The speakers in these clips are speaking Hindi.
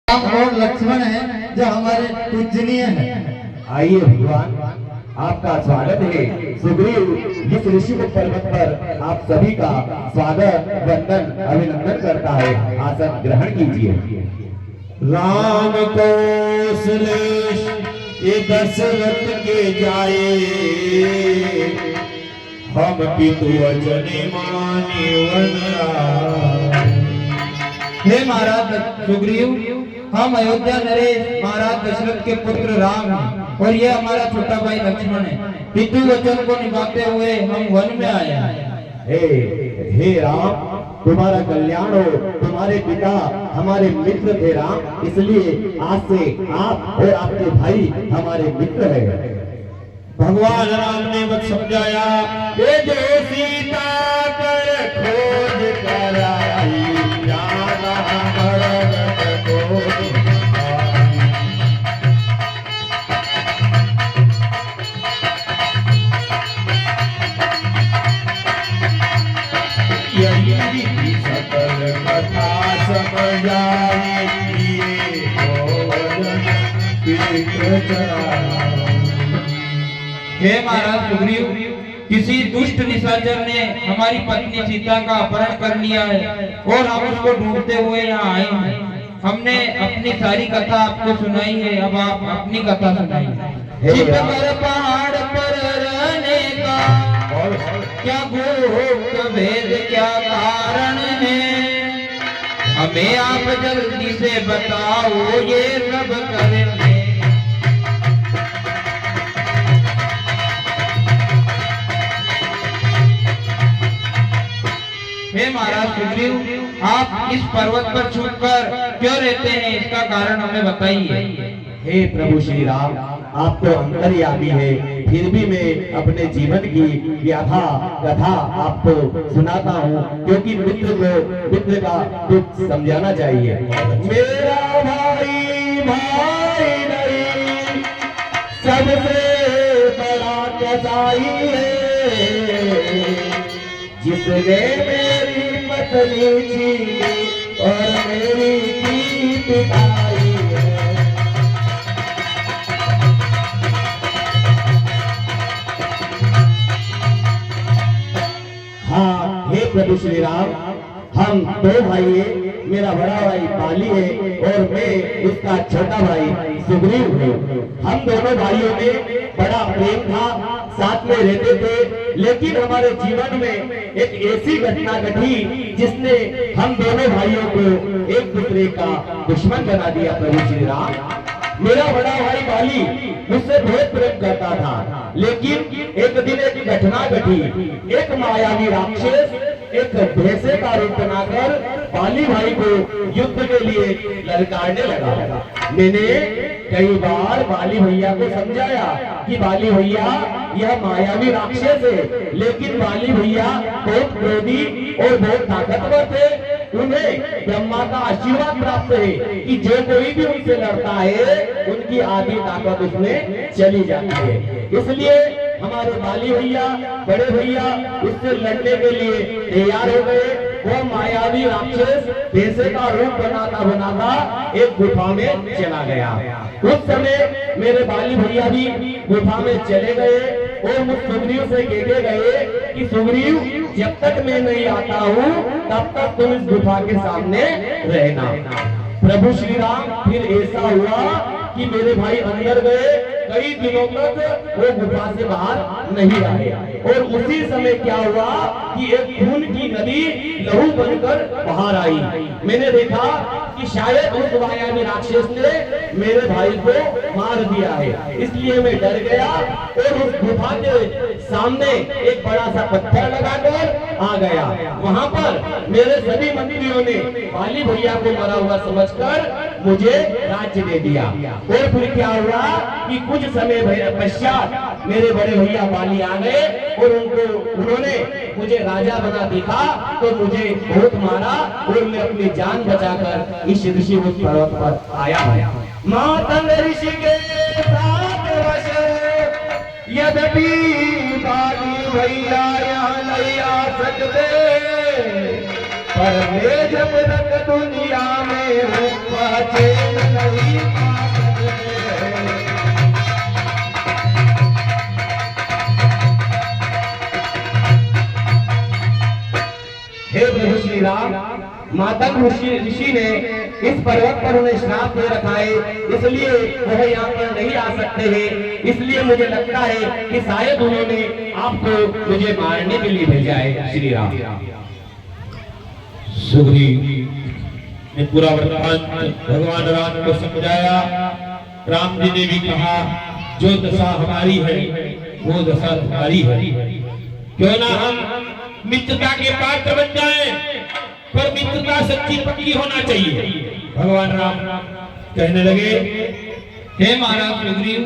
राम और लक्ष्मण है जो हमारे पूजनीय है। आइए भगवान, आपका स्वागत है। सुग्रीव जिस ऋषिमुख पर्वत पर आप सभी का स्वागत वंदन अभिनंदन करता है, आसन ग्रहण कीजिए। राम कौशलेश ये दशरथ के जाए, हम पितु वचन मानी वन आए। हे महाराज सुग्रीव, हम अयोध्या नरेश महाराज दशरथ के पुत्र राम हैं और ये हमारा छोटा भाई लक्ष्मण है। पितृ वचन को निभाते हुए हम वन में आए हैं। हे राम, तुम्हारा कल्याण हो। तुम्हारे पिता हमारे मित्र थे राम, इसलिए आज से आप और आपके भाई हमारे मित्र हैं। भगवान राम ने मत समझाया, ये जो सीता कर खोज कराई, जाना भरत को दिखाई। यही सकल कथा समझाए, किए भोजन पितृ चराया। हे महाराज सुग्रीव, किसी दुष्ट निशाचर ने हमारी पत्नी सीता का अपहरण कर लिया है और हम उसको ढूंढते हुए यहाँ आए हैं। हमने अपनी सारी कथा आपको सुनाई है, अब आप अपनी कथा सुनाइए। छिप कर पहाड़ पर रहने का क्या गुप्त भेद, क्या कारण है, हमें आप जल्दी से बताओ ये सब करेंगे। हे महाराज सुग्रीव, आप इस पर्वत पर छुपकर क्यों रहते हैं, इसका कारण हमें बताइए। हे प्रभु श्री राम, आप तो अंतर्यामी है, फिर भी मैं अपने जीवन की गाथा कथा आपको सुनाता हूँ, क्योंकि मित्र का दुख समझाना चाहिए। मेरा भाई भाई नहीं, सबसे बड़ा कसाई है, जिसने मेरी पत्नी छीनी और मेरी की पिटाई है। हाँ हे प्रभु श्री राम, हम दो भाई हैं। मेरा बड़ा भाई बाली है और मैं उसका छोटा भाई सुग्रीव हूँ। हम दोनों भाइयों में बड़ा प्रेम था, साथ में रहते थे, लेकिन हमारे जीवन में एक ऐसी घटना घटी जिसने हम दोनों भाइयों को एक दूसरे का दुश्मन बना दिया। प्रभु श्री राम, मेरा बड़ा भाई बाली मुझसे बहुत प्रेम करता था, लेकिन एक दिन एक घटना घटी। एक मायावी राक्षस एक भैंसे का रूप बनाकर बाली भाई को युद्ध के लिए ललकारने लगा। मैंने कई बार बाली भैया को समझाया कि बाली भैया यह मायावी राक्षस है, लेकिन बाली भैया बहुत क्रोधी और बहुत ताकतवर थे। उन्हें ब्रह्मा का आशीर्वाद प्राप्त है कि जो कोई भी उनसे लड़ता है उनकी आधी ताकत उसमें चली जाती है। इसलिए हमारे बाली भैया बड़े भैया उससे लड़ने के लिए तैयार हो गए। वो मायावी राक्षस भैंसे का रूप बनाता बनाता एक गुफा में चला गया। उस समय मेरे बाली भैया भी गुफा में चले गए और मुझ सुग्रीव से कह गए कि सुग्रीव, जब तक मैं नहीं आता हूँ तब तक तुम इस गुफा के सामने रहना। प्रभु श्री राम, फिर ऐसा हुआ कि मेरे भाई अंदर गए, कई दिनों तक वो गुफा से बाहर नहीं आए। और उसी समय क्या हुआ कि एक खून की नदी लहू बनकर बाहर आई। मैंने देखा कि शायद उस मायावी राक्षस ने मेरे भाई को मार दिया है, इसलिए मैं डर गया और उस गुफा के सामने एक बड़ा सा पत्थर लगाकर आ गया। वहां पर मेरे सभी मंत्रियों ने बाली भैया को मरा हुआ समझकर मुझे राज्य दे दिया। और फिर क्या हुआ कि कुछ समय पश्चात मेरे बड़े भैया बाली आ गए और उन्होंने मुझे राजा बना देखा तो मुझे बहुत मारा और मैं अपनी जान बचाकर इस ऋषिमुख पर्वत पर आया। मातंग ऋषि के साथ वश यद्यपि बाली भैया यहाँ नहीं आ सकते, पर ले जब तक दुनिया में रूप चैन नहीं पाते। हे प्रभु श्री राम, माता ऋषि ने इस पर्वत पर उन्हें श्राप दे रखा है, इसलिए वह यहाँ पर नहीं आ सकते हैं। इसलिए मुझे लगता है कि शायद उन्होंने आपको मुझे मारने के लिए भेजा है। श्री राम। सुग्रीव ने पूरा वृत्तांत भगवान राम को समझाया। राम जी ने भी कहा जो दशा हमारी है वो दशा तुम्हारी है, क्यों ना हम मित्रता के पात्र बन जाएं, पर मित्रता सच्ची पक्की होना चाहिए। भगवान राम कहने लगे, हे महाराज सुग्रीव,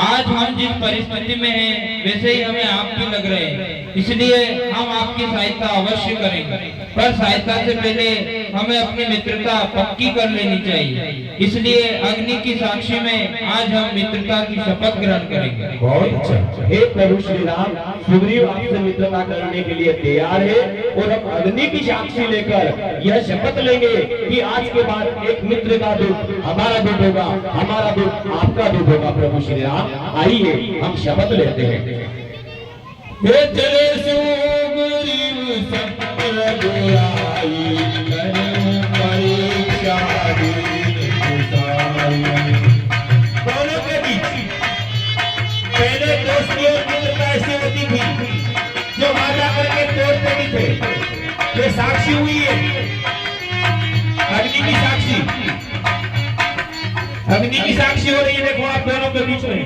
आज हम जिस परिस्थिति में हैं वैसे ही हमें आप भी लग रहे हैं, इसलिए हम आपकी सहायता अवश्य करेंगे, पर सहायता से पहले हमें अपनी मित्रता पक्की कर लेनी चाहिए। इसलिए अग्नि की साक्षी में आज हम मित्रता की शपथ ग्रहण करेंगे। बहुत अच्छा। हे प्रभु श्री राम, सुग्रीव आपसे मित्रता करने के लिए तैयार है और हम अग्नि की साक्षी लेकर यह शपथ लेंगे कि आज के बाद एक मित्र का दुख हमारा दुख होगा, हमारा दुख आपका दुख होगा। प्रभु श्री राम, आइए हम शपथ लेते हैं। हे चले सुग्रीव सत्य बुराई करूं परीक्षा दीन गुसाई। दोनों के बीच पहले दोस्ती और मित्रता ऐसी होती थी जो वादा करके तोड़ते भी थे। ये साक्षी हुई है, अग्नि की साक्षी, अग्नि की साक्षी हो रही है। देखो आप दोनों के बीच में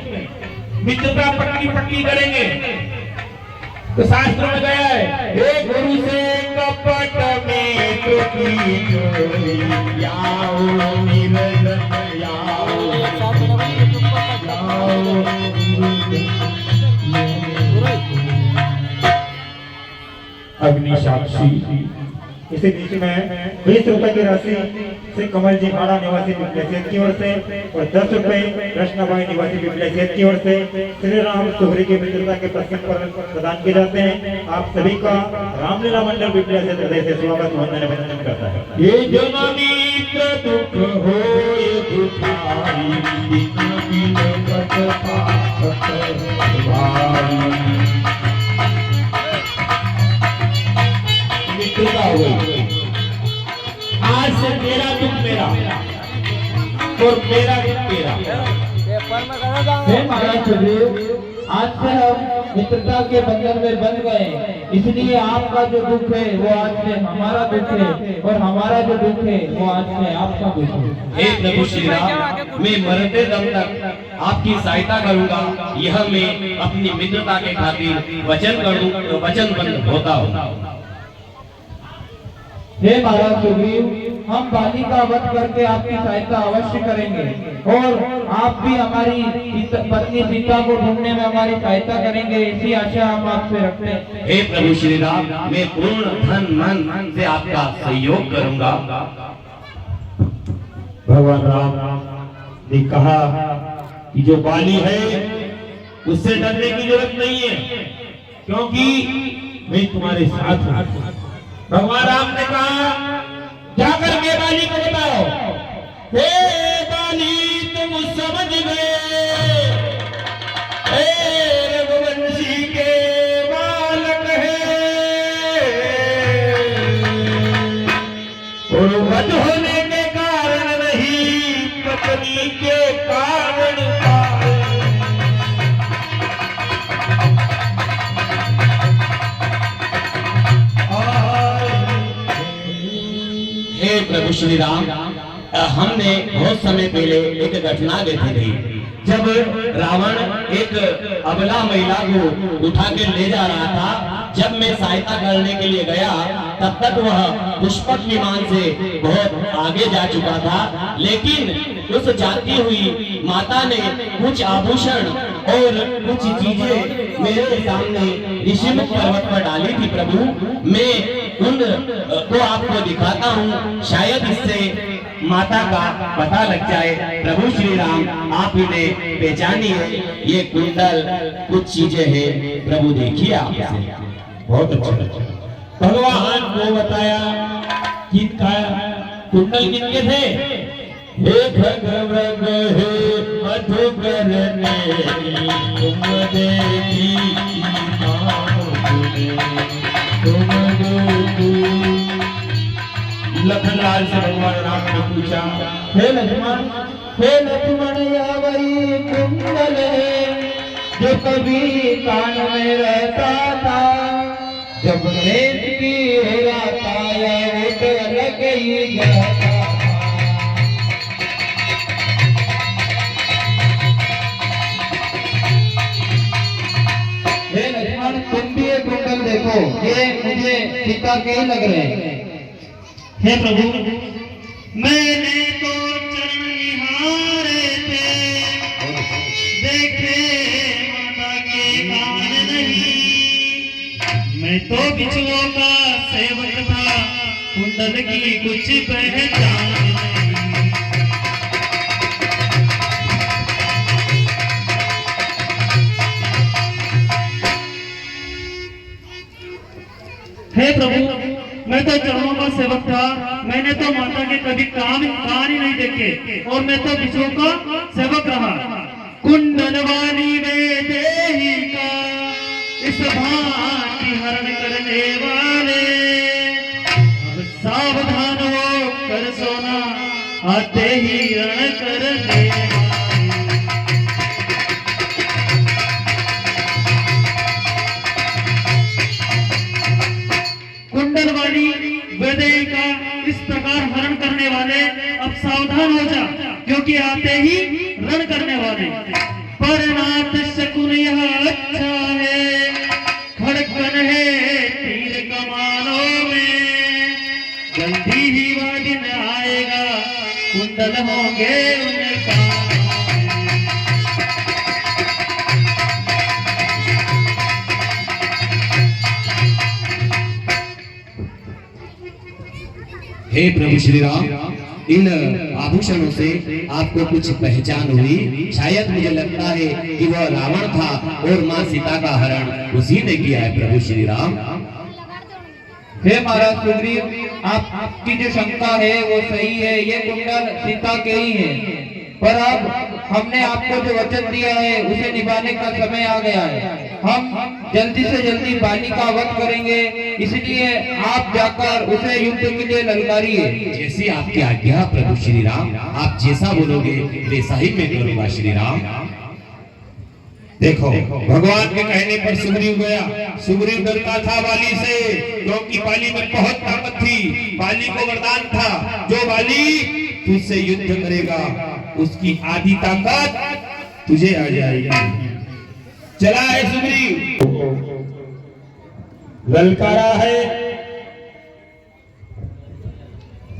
मित्रता पक्की पक्की करेंगे। तो शास्त्र में गया है, हे गुरु से कपट मित्र की जोड़ी, याओ निरंजन याओ, अग्नि साक्षी। इसी बीच में 20 रुपए की राशि श्री कमल जी हाड़ा निवासी पिपलेसेत की ओर से और 10 रुपए कृष्णाबाई निवासी पिपलेसेत की ओर से श्री राम सुग्रीव की मित्रता के प्रसंग पर प्रदान किए जाते हैं। आप सभी का रामलीला मंडल पिपलेसेत हृदय से स्वागत वंदन अभिनंदन करता है। ये जनमित्र दुख होय दुखाई, दीन बिन कट पात भाई। मित्रता हो गई। आज से तेरा दुख मेरा और मेरा दुख तेरा। हे महाराज सुग्रीव, आज से हम मित्रता के बंधन में बंध गए, इसलिए आपका जो दुख है वो आज से हमारा दुख है और हमारा जो दुख है वो आज से आपका दुख है। हे प्रभु श्री राम, मैं मरते दम तक आपकी सहायता करूंगा, यह मैं अपनी मित्रता के खातिर वचनबद्ध होता हूँ। हे महाराज सुग्रीव, हम बाली का वध करके आपकी सहायता अवश्य करेंगे और आप भी हमारी पत्नी सीता को ढूंढने में हमारी सहायता करेंगे, ऐसी आशा हम आपसे रखते हैं। हे प्रभु श्री राम, मैं पूर्ण धन मन से आपका सहयोग करूंगा। भगवान राम ने कहा कि जो बाली है उससे डरने की जरूरत नहीं है, क्योंकि मैं तुम्हारे साथ हूं। भगवान राम ने कहा जाकर के बाली को बताओ, हे बाली तुम समझ गए, रघुवंशी के बालक है और वध होने के कारण नहीं, पत्नी के कारण प्रभु श्री राम, हमने बहुत समय पहले एक घटना देखी थी, जब रावण एक अबला महिला को उठा के ले जा रहा था। जब मैं सहायता करने के लिए गया तब तक वह पुष्पक विमान से बहुत आगे जा चुका था, लेकिन उस जाती हुई माता ने कुछ आभूषण और कुछ चीजें मेरे सामने ऋषिमुख पर्वत पर डाली थी। प्रभु, मैं उन को आपको दिखाता हूँ, शायद इससे माता का पता लग जाए। प्रभु श्री राम, आप इन्हें पहचानिए, ये कुंडल कुछ चीजें हैं। प्रभु देखिए आप इसे। बहुत अच्छा। भगवान को बताया किनका कुंडल किनके थे? हे खगवग हे मधुकर ने तुम देखी तुम देखी। लखनलाल से भगवान राम ने पूछा, हे लक्ष्मण यह वही कुंडल है जो कभी कान में रहता था, जब रेत की हो जाता है वो तो अलग ही जाता। हे लक्ष्मण तुम भी ये कुंडल देखो, ये मुझे सीता के ही लग रहे हैं। हे प्रभु, मैंने तो चरण निहारे थे, देखे माता के कान नहीं। मैं तो बिछुओं का सेवक था, कुंडल की कुछ पहचान नहीं। हे प्रभु, मैं तो चरणों का सेवक था, मैंने तो माता के कभी कान ही नहीं देखे, और मैं तो विष्णु का सेवक रहा। कुंडल वाली वे देही का इस भांति हरण करने वाले, अब सावधान हो कर सोना, आते ही रण करने वाले। कुंडल वाली वैदेही का इस प्रकार हरण करने वाले, अब सावधान हो जा, क्योंकि आते ही रण करने वाले। परनाथ शकुन यह अच्छा है, खड़कन है तीर कमानों में, जल्दी ही वह दिन आएगा, कुंडल होंगे उनका। हे प्रभु श्री राम, इन आभूषणों से आपको कुछ पहचान हुई? शायद मुझे लगता है कि वह रावण था और माँ सीता का हरण उसी ने किया है प्रभु श्री राम। हे महाराज सुग्रीव, आपकी जो शंका है वो सही है, ये कुंडल सीता के ही है, पर अब हमने आपको जो वचन दिया है उसे निभाने का समय आ गया है। हम जल्दी से जल्दी बाली का वध करेंगे, इसलिए आप जाकर उसे युद्ध के लिए ललकारिए। जैसी आपकी आज्ञा प्रभु श्री राम, आप जैसा बोलोगे वैसा ही मैं करूंगा श्री राम। देखो भगवान के कहने पर सुग्रीव गया। सुग्रीव डरता था बाली से, क्योंकि बाली में बहुत ताकत थी। बाली को वरदान था, जो बाली तुझसे युद्ध करेगा उसकी आधी ताकत तुझे आ जाएगी। चला है सुग्रीव, ललकारा है,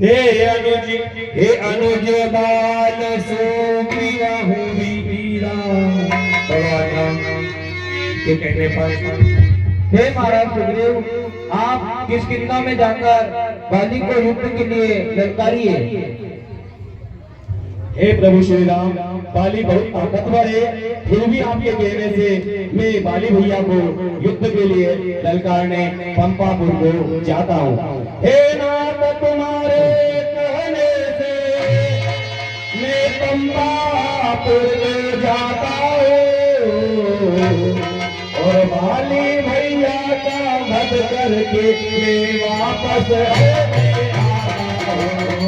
हे अनुज बाल सुग्रीव वीरा। भगवान के कहने पर हे महाराज सुग्रीव, आप किस किन्ना में जाकर बाली को युद्ध के लिए ललकारिए। हे प्रभु श्री राम, बाली बहुत ताकतवर है, फिर भी आपके कहने से मैं बाली भैया को युद्ध के लिए ललकारने पंपापुर को जाता हूँ। हे नाथ तुम्हारे कहने से मैं पंपापुर को जाता हूँ, और बाली भैया का वध करके मैं वापस आता हूँ।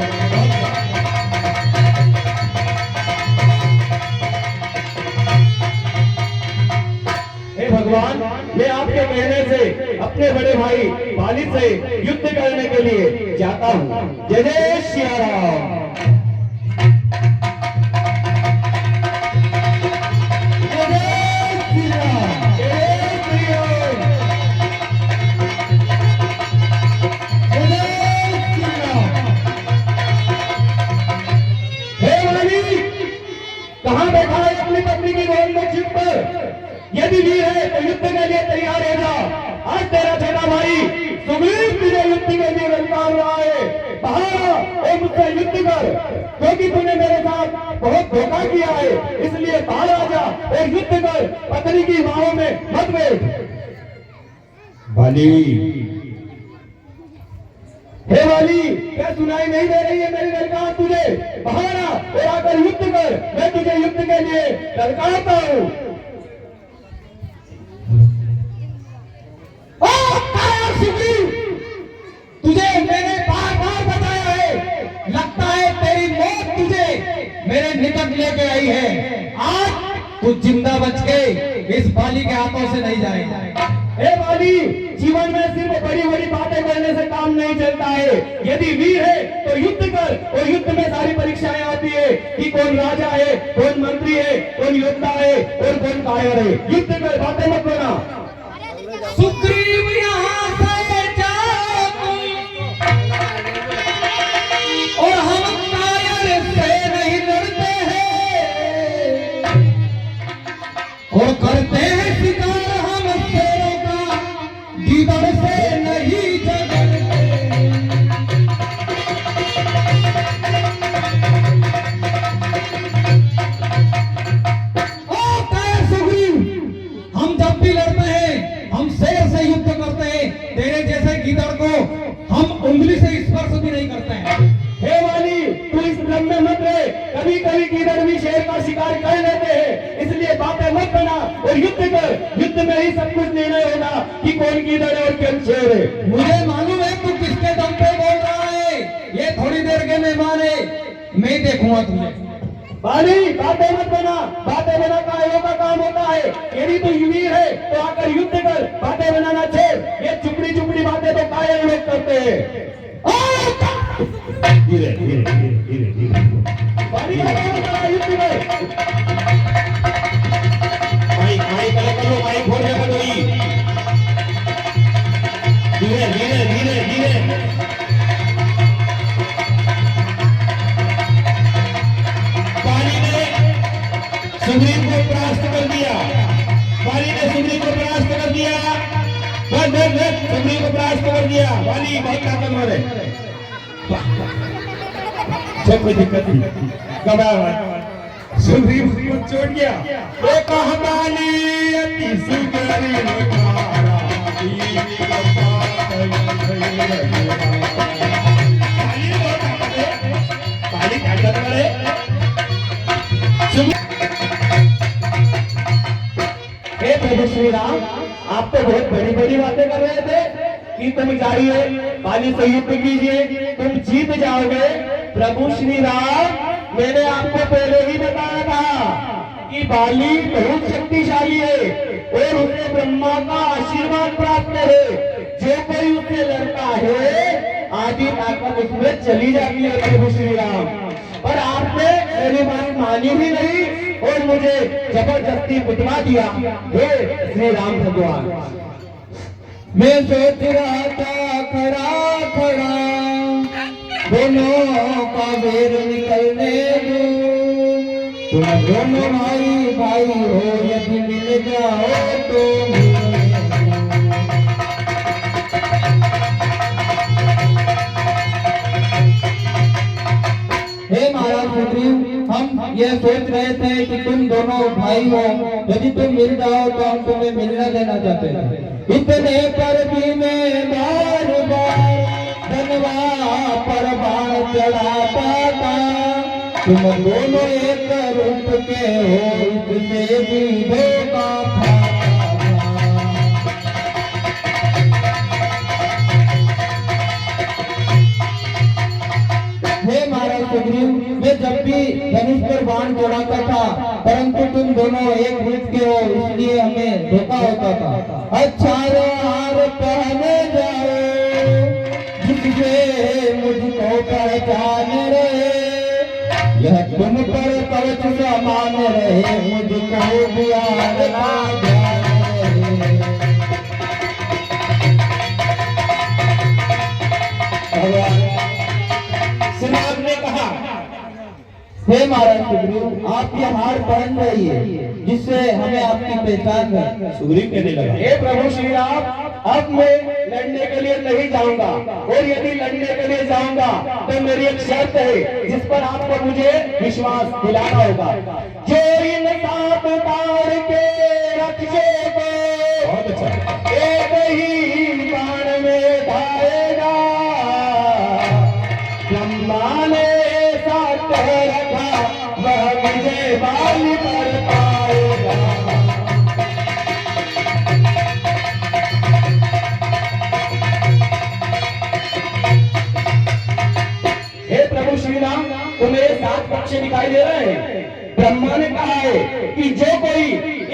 भगवान, मैं आपके कहने से अपने बड़े भाई बाली से युद्ध करने के लिए जाता हूँ। जय जय श्री राम। कहाँ बैठा है अपनी पत्नी की गोद में छिप कर? यदि वीर है तो युद्ध के लिए तैयार हो जा। आज तेरा छोटा भाई सुग्रीव तुझे युद्ध के लिए ललकार रहा है। बाहर और मुझसे युद्ध कर, क्योंकि तूने मेरे साथ बहुत धोखा किया है, इसलिए बाहर आ जा और युद्ध कर, पत्नी की बाहों में मत बैठ। बाली हे वाली, क्या सुनाई नहीं दे रही है मेरी ललकार तुझे? बाहर आ और आकर युद्ध कर, मैं तुझे युद्ध के लिए ललकारता हूँ। तुझे मैंने बार बार बताया है, लगता है तेरी मौत तुझे मेरे निकट लेके आई है। आज तू जिंदा बच के इस बाली के हाथों से नहीं जाएगा। हे बाली, जीवन में सिर्फ बड़ी बड़ी बातें करने से काम नहीं चलता है। यदि वीर है तो युद्ध कर, और युद्ध में सारी परीक्षाएं आती है कि कौन राजा है, कौन मंत्री है, कौन योद्धा है और कौन कायर है। युद्ध कर, बातें मत करना। सुग्रीव यहाँ से जाओ और हम कायर से नहीं लड़ते हैं और करते हैं शिकार हम शेरों का, गीदड़ से नहीं झगड़ते। ओ कायर सुग्रीव, हम जब भी लड़ते हैं हम शेर से युद्ध करते हैं, तेरे जैसे गीदड़ को हम उंगली से स्पर्श भी नहीं करते हैं। हे वाली, तू इस भ्रम में मत रहे, कभी कभी गीदड़ भी शेर का शिकार कर लेते हैं, इसलिए बातें मत बना और युद्ध कर। युद्ध में ही सब कुछ निर्णय होगा कि कौन गीदड़ है और कौन शेर है। मुझे मालूम है तू किसके दम पे बोल रहा है, ये थोड़ी देर के मेहमान है, मैं देखूंगा तुझे। बाली, बातें मत बना, बातें बना कायरों का काम होता है। यदि तू वीर है तो आकर युद्ध कर, बातें बनाना छोड़। ये चुपड़ी चुपड़ी बातें तो कायर लोग करते हैं। धीरे धीरे धीरे धीरे बाली, बातें मत बना, युद्ध कर। माइक माइक अलग कर लो, माइक हो जाएगा कोई। धीरे धीरे धीरे धीरे बाली ने सुग्रीव को परास्त कर दिया। बाली ने सुग्रीव को परास्त कर दिया। सुग्रीव को परास्त कर दिया। बाली बहुत ताकतवर है। सब कोई दिक्कत नहीं, घबरा सुग्रीव को छोड़ गया। एक हमारी अति सुंदरी नगारा, बाली ताकतवर है। हे प्रभु श्री राम, आप तो बहुत बड़ी बड़ी बातें कर रहे थे कि तुम जाइए, बाली से युद्ध कीजिए, तुम जीत जाओगे। प्रभु श्री राम, मैंने आपको पहले ही बताया था कि बाली बहुत शक्तिशाली है और उसे ब्रह्मा का आशीर्वाद प्राप्त है। जो कोई उससे लड़ता है आदि ताकत उसमें चली जाती है। प्रभु श्री राम, पर आपने मेरी बात मानी ही नहीं और मुझे जबरदस्ती पिटवा दिया। हे श्री राम भगवान, मैं सोच रहा था खड़ा खड़ा दोनों का वेर निकलने दूं, तुम दोनों भाई भाई हो, यदि मिल जाओ तो मिलने दो। हे महाराज सुग्रीव, हम ये सोच रहे थे कि तुम दोनों भाई हो, यदि तुम मिल जाओ तो हम तुम्हें मिलना देना चाहते थे। इतने पर भी मैं बार बार धनवा पर बाण चढ़ाता था, तुम दोनों एक रूप के हो, इससे भी धोखा था। हे महाराज सुग्रीव, मैं जब भी धनुष पर बाण चढ़ाता था, परंतु तुम दोनों एक रूप के हो, इसलिए हमें धोखा होता था। अच्छा हार पहने जाओ, जिससे मुझको पहचान रहे, यह तुम पर कवच समान रहे, मुझको भी याद ना जाए। श्रीराम ने कहा, हे महाराज सुग्रीव, आप ये हार पहन रही है जिससे हमें आपकी पहचान है। सुग्रीव कहने लगा, हे प्रभु श्री राम, अब मैं लड़ने के लिए नहीं जाऊंगा, और यदि लड़ने के लिए जाऊंगा तो मेरी एक शर्त है जिस पर आपको मुझे विश्वास दिलाना होगा। जो इन सात तार के रक्षे को बहुत अच्छा, एक ही बाण में धारेगा, 7 वृक्ष दिखाई दे रहे हैं। ब्रह्मा ने कहा है कि जो कोई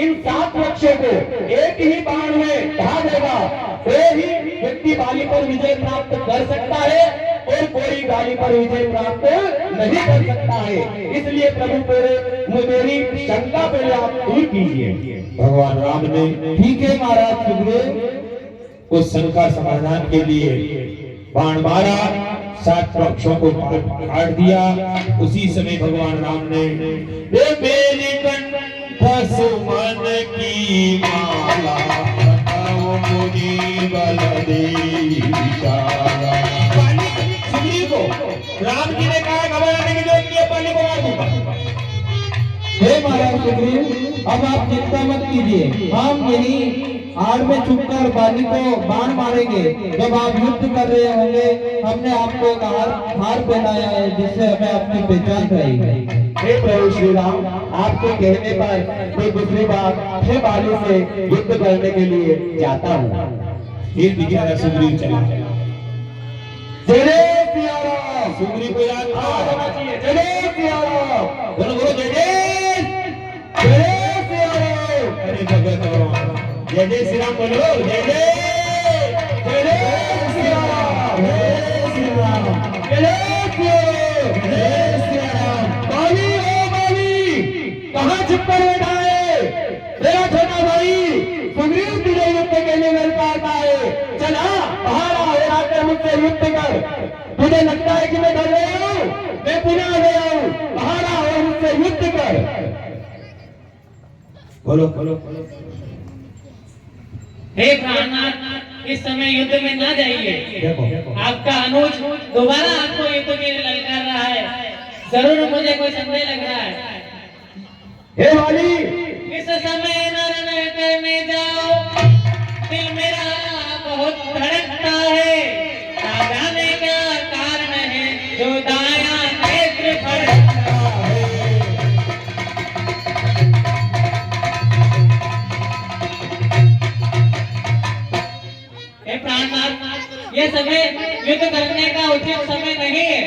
इन 7 वृक्षों को एक ही बाण में ढा देगा वो ही व्यक्ति बाली पर विजय प्राप्त कर सकता है और कोई बाली पर विजय प्राप्त नहीं कर सकता है। इसलिए प्रभु मेरी शंका पहले आप दूर कीजिए। भगवान राम ने ठीक है महाराज सुग्रीव। उस शंका समाधान के लिए बाण मारा, 7 वृक्षों को काट दिया। उसी समय भगवान राम ने मेरी कंठ सुमन की माला बताओ मुनि बल देगा। सुग्रीव को राम जी ने कहा घबराने की जरूरत नहीं है, पाली को मार दूंगा। हे महाराज सुग्रीव, अब आप चिंता मत कीजिए, हम यही आड़ में छुपकर बाली को बाण मारेंगे। जब आप युद्ध कर रहे होंगे हमने आपको एक हार पहनाया है जिससे हमें अपनी पहचान रहेगी। हे प्रभु श्री राम, आपके कहने पर मैं दूसरी बार फिर बाली से युद्ध करने के लिए जाता हूँ। फिर दिखाया सुग्रीव चला। जय सिया राम। सुग्रीव को याद था, जय सिया राम। बोलो बोलो जय जय सिया राम। अरे भगत जय जय श्री राम बोलो, जय जय सिया राम। जय सिया राम। जय सिया राम। बाली ओ बाली, कहाँ छिपकर बैठा है मेरा छोटा भाई? सुग्रीव तुझे युद्ध के लिए मिलता आता है। चला बाहर आ और आकर मुझसे युद्ध कर। तुझे लगता है कि मैं डर गया हूँ? मैं पुनः आ गया हूँ। बाहर आ और मुझसे युद्ध कर। बोलो बोलो। हे प्राणनाथ, इस समय युद्ध में ना जाइए। देखो आपका अनुज दोबारा आपको युद्ध के लिए ललकार रहा है। जरूर मुझे कोई संदेह लग रहा है। हे वाली, इस समय नरण करने जाओ, दिल मेरा बहुत धड़कता है। ना जाने क्या कारण है जो दाया नेत्र फड़कता है। हे प्राणनाथ, ये समय युद्ध करने का उचित समय नहीं है।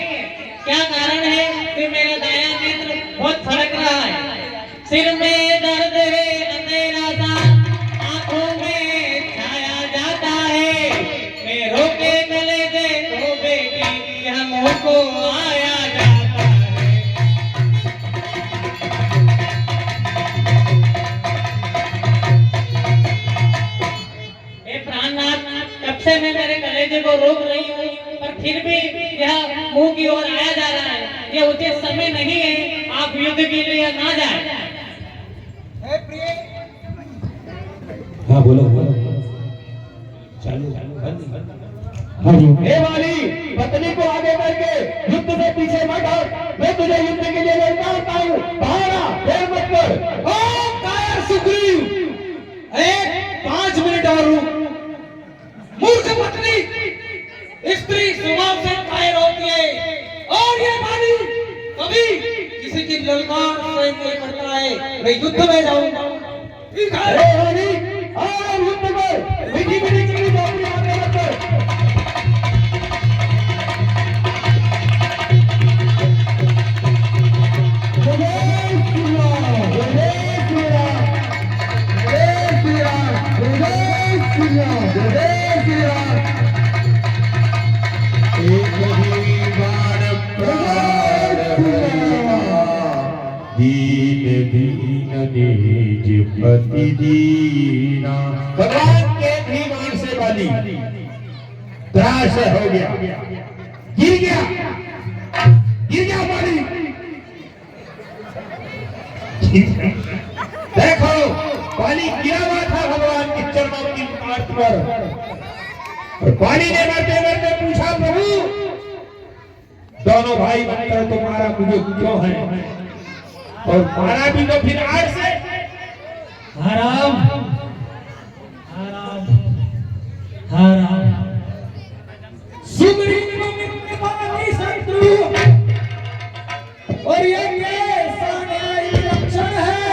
क्या कारण है कि मेरा दाया नेत्र बहुत फड़क रहा है। सिर में दर्द है, अंधेरा सा आंखों में छाया जाता है। मैं रोके गले दे तो बेटी यह मुंह को आया जाता है। हे प्राणनाथ, कब से मैं मेरे कलेजे को रोक रही हूँ पर फिर भी यह मुंह की ओर आया जा रहा है। यह उचित समय नहीं है, आप युद्ध के लिए ना जाए। हाँ बोलो बोलो चालू हे वाली, पत्नी को आगे करके युद्ध से पीछे मत हट। मैं तुझे युद्ध के लिए लड़का आता हूँ। बाहर आ, देर मत कर। ओ कायर सुग्रीव, 5 मिनट और रुक। मूर्ख पत्नी, स्त्री स्वभाव से कायर होती है और ये बाली कभी किसी की ललकार सहन नहीं करता है। मैं युद्ध में जाऊंगा। ठीक है हे वाली, आओ युद्ध कर। मीठी मीठी चीनी चौपड़ी आगे मत कर। दीन दीन निज पति दीना। भगवान के धीमान से बाली त्रास हो गया, गिर गया बाली। देखो बाली गिरा हुआ था भगवान के चरणों की पाठ पर। और बाली ने मरते मरते पूछा, प्रभु दोनों भाई बनकर तुम्हारा मुझे क्यों है? और मारा भी तो फिर आड़ से। हराम हराम हराम। सुग्रीव मित्र बाली शत्रु, और ये कैसा न्यायी लक्षण है?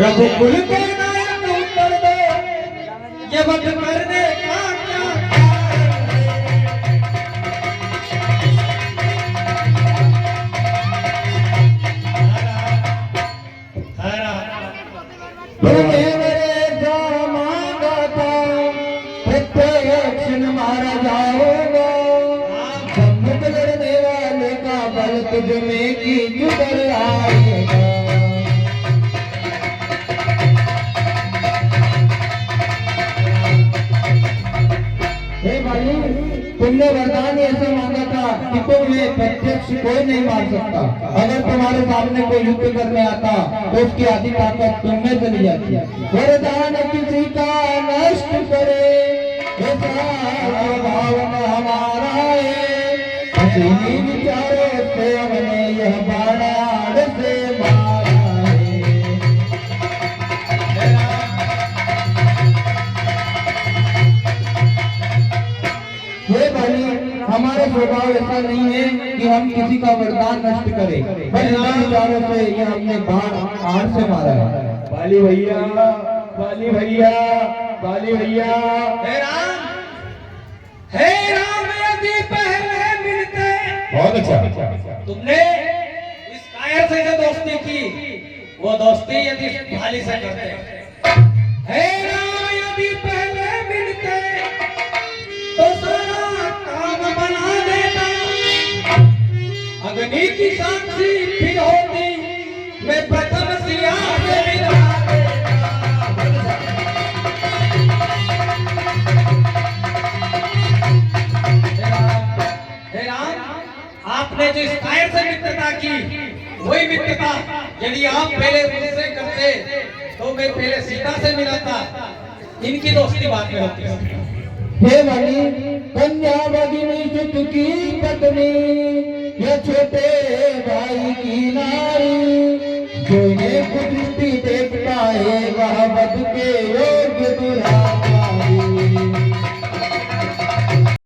रघुकुल के नायक उत्तर दो, ये वध करने का क्या कारण है? प्रत्यक्ष न मारा जाओगा, सम्मुख लड़ने वाले का बल तुझ में की जुगर आएगा। हे भाई, तुमने वरदान ऐसा मांगा था कि तुम्हें प्रत्यक्ष कोई नहीं मार सकता। अगर तुम्हारे सामने कोई युद्ध करने आता तो उसकी आधी ताकत तुम में चली जाती है। वरदान किसी का नष्ट करे ऐसा भावना हमारा है, इन्हीं विचारों से हमने यह बाण से मारा है। हे भाई, हमारे स्वभाव ऐसा नहीं है कि हम किसी का वरदान नष्ट करें, पर इन विचारों से ये हमने बाण से मारा है। बाली भैया, बाली भैया, बाली भैया। हे राम यदि पहले मिलते। बहुत अच्छा। तुमने इस कायर से जो दोस्ती की, वो दोस्ती यदि भाली से करते। हे राम यदि पहले मिलते तो सारा काम बना देता। अग्नि की साक्षी फिर होती, मैं प्रथम सिया से मिला देता। हे राम, आपने जो इस कायर से मित्रता की, वही मित्रता यदि आप पहले मुझसे करते तो मैं पहले सीता से मिलाता। इनकी दोस्ती बाद में होती है। हे भगी, कन्या भगिनी सुत की पत्नी, यह छोटे भाई की नारी, जो इन्हें कुदृष्टि देख पाए वह बद के